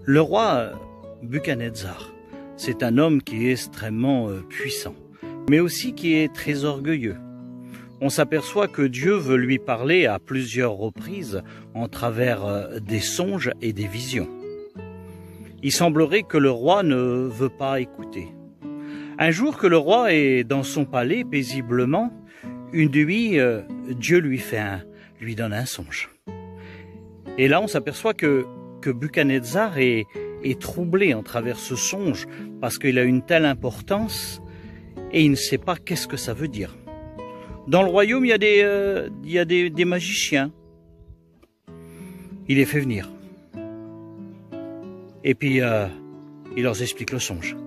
Le roi Buchanan-Dzar, c'est un homme qui est extrêmement puissant, mais aussi qui est très orgueilleux. On s'aperçoit que Dieu veut lui parler à plusieurs reprises en travers des songes et des visions. Il semblerait que le roi ne veut pas écouter. Un jour que le roi est dans son palais paisiblement, une nuit, Dieu lui donne un songe. Et là, on s'aperçoit que Buchanan-Dzar est troublé en travers ce songe parce qu'il a une telle importance et il ne sait pas qu'est-ce que ça veut dire. Dans le royaume, il y a des magiciens. Il les fait venir. Et puis, il leur explique le songe.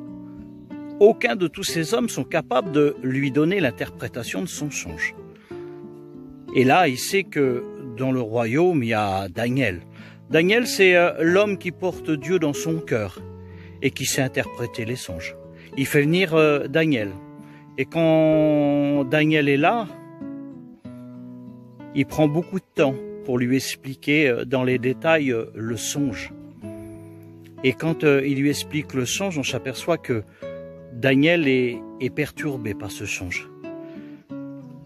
Aucun de tous ces hommes sont capables de lui donner l'interprétation de son songe. Et là, il sait que dans le royaume, il y a Daniel. Daniel, c'est l'homme qui porte Dieu dans son cœur et qui sait interpréter les songes. Il fait venir Daniel. Et quand Daniel est là, il prend beaucoup de temps pour lui expliquer dans les détails le songe. Et quand il lui explique le songe, on s'aperçoit que Daniel est perturbé par ce songe.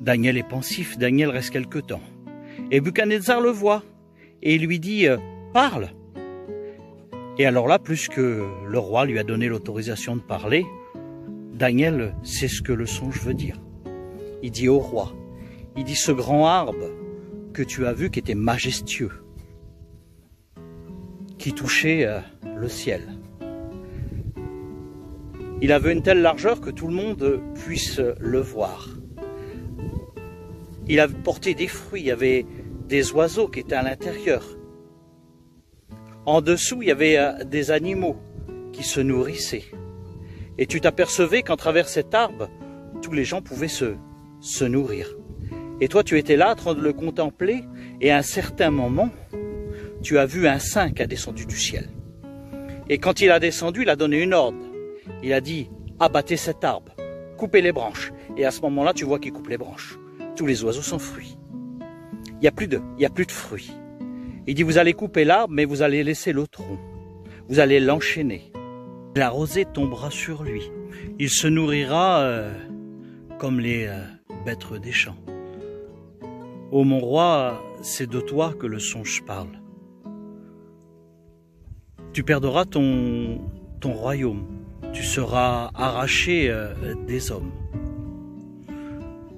Daniel est pensif, Daniel reste quelque temps. Et Buchanan-Dzar le voit et il lui dit « Parle !» Et alors là, plus que le roi lui a donné l'autorisation de parler, Daniel sait ce que le songe veut dire. Il dit au roi, il dit « Ce grand arbre que tu as vu qui était majestueux, qui touchait le ciel. Il avait une telle largeur que tout le monde puisse le voir. Il avait porté des fruits, il y avait des oiseaux qui étaient à l'intérieur. En dessous, il y avait des animaux qui se nourrissaient. Et tu t'apercevais qu'en travers cet arbre, tous les gens pouvaient se nourrir. Et toi, tu étais là en train de le contempler, et à un certain moment, tu as vu un saint qui a descendu du ciel. Et quand il a descendu, il a donné une ordre. Il a dit, abattez cet arbre, coupez les branches. Et à ce moment-là, tu vois qu'il coupe les branches. Tous les oiseaux sont fruits. Il n'y a plus de fruits. Il dit, vous allez couper l'arbre, mais vous allez laisser le tronc. Vous allez l'enchaîner. La rosée tombera sur lui. Il se nourrira comme les bêtes des champs. Ô mon roi, c'est de toi que le songe parle. Tu perdras ton royaume. Tu seras arraché des hommes.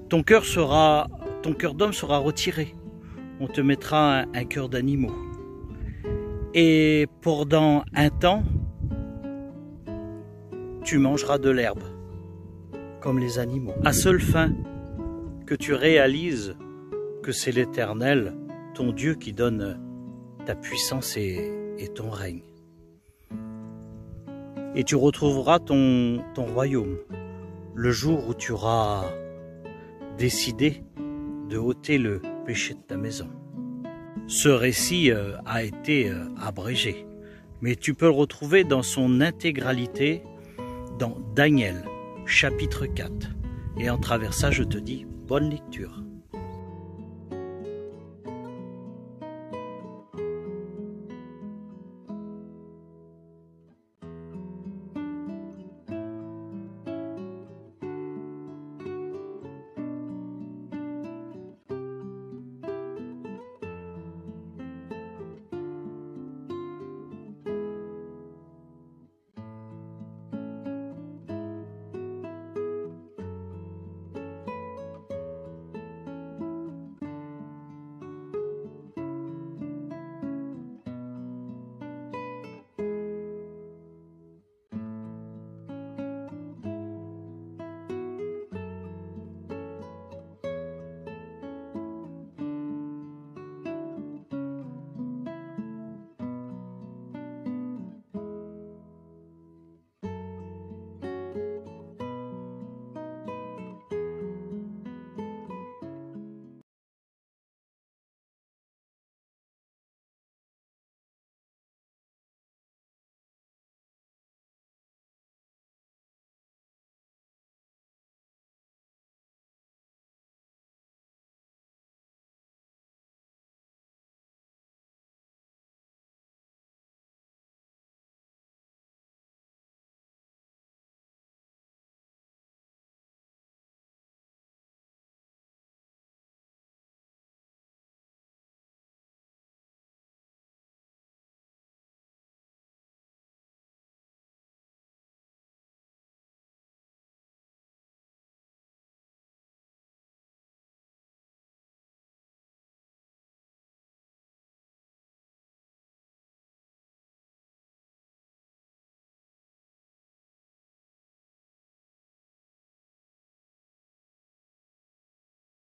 Ton cœur d'homme sera retiré. On te mettra un cœur d'animaux. Et pendant un temps, tu mangeras de l'herbe, comme les animaux. À seule fin que tu réalises que c'est l'Éternel, ton Dieu, qui donne ta puissance et ton règne. Et tu retrouveras ton royaume le jour où tu auras décidé de ôter le péché de ta maison. Ce récit a été abrégé, mais tu peux le retrouver dans son intégralité dans Daniel, chapitre 4. Et en travers ça, je te dis bonne lecture.